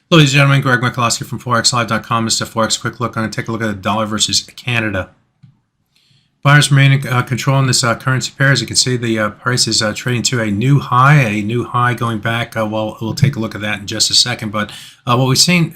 Ladies and gentlemen, Greg McCloskey from ForexLive.com. Mr. Forex, quick look. I'm going to take a look at the dollar versus Canada. Buyers remain in control in this currency pair. As you can see, the price is trading to a new high going back. We'll take a look at that in just a second. But what we've seen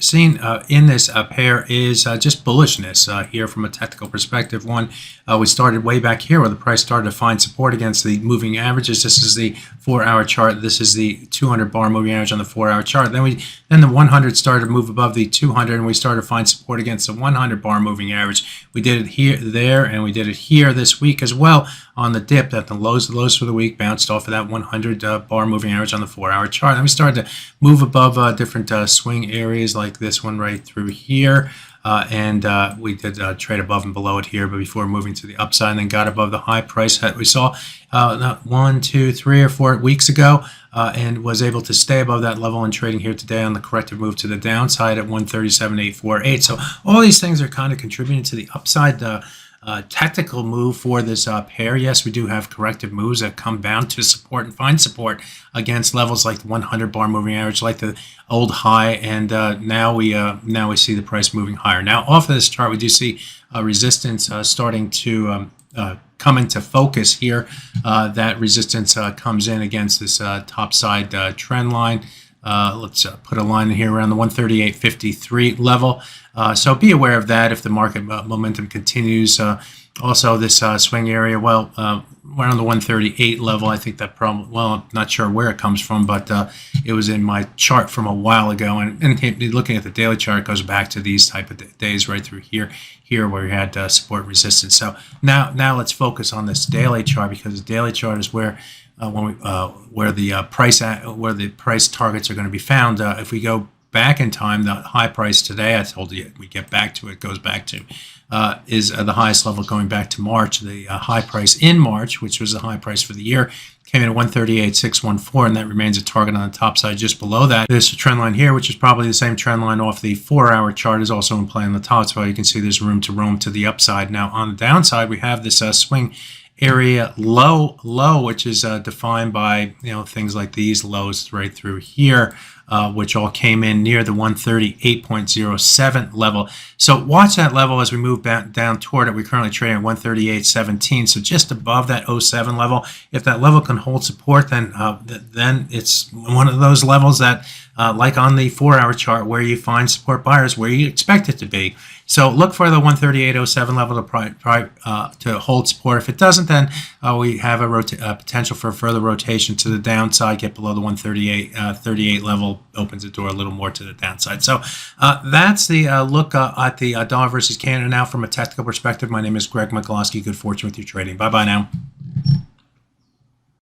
in this pair is just bullishness here from a technical perspective. One, we started way back here where the price started to find support against the moving averages. This is the 4-hour chart. This is the 200 bar moving average on the 4-hour chart. Then the 100 started to move above the 200, and we started to find support against the 100 bar moving average. We did it here, there, and we did it here this week as well on the dip. That the lows for the week bounced off of that 100 bar moving average on the 4-hour chart. Then we started to move above different swing areas like this one right through here. And we did trade above and below it here, but before moving to the upside, and then got above the high price that we saw 1, 2, 3, or 4 weeks ago, and was able to stay above that level and trading here today on the corrective move to the downside at 137.848. So all these things are kind of contributing to the upside tactical move for this pair. Yes, we do have corrective moves that come bound to support and find support against levels like the 100 bar moving average, like the old high, and now we see the price moving higher. Now off of this chart, we do see resistance starting to come into focus here. That resistance comes in against this top side trend line. Let's put a line in here around the 138.53 level. So be aware of that if the market momentum continues. Also, this swing area, around the 138 level, I think that probably, I'm not sure where it comes from, but it was in my chart from a while ago. And looking at the daily chart, it goes back to these type of days right through here where we had support and resistance. So now let's focus on this daily chart, because the daily chart is where where the price targets are going to be found. If we go back in time, the high price today, I told you we get back to it, goes back to is the highest level going back to March. The high price in March, which was the high price for the year, came in at 138.614, and that remains a target on the top side just below that. This trend line here, which is probably the same trend line off the 4-hour chart, is also in play on the top, so you can see there's room to roam to the upside. Now on the downside, we have this swing area low, which is defined by things like these lows right through here, which all came in near the 138.07 level. So watch that level as we move back down toward it. We're currently trading at 138.17, so just above that 07 level. If that level can hold support, then it's one of those levels that, like on the 4-hour chart, where you find support buyers where you expect it to be. So look for the 138.07 level to hold support. If it doesn't, then we have a potential for further rotation to the downside. Get below the 138.38 level, opens the door a little more to the downside. So that's the look at the dollar versus Canada. Now from a technical perspective, my name is Greg McCloskey. Good fortune with your trading. Bye-bye now.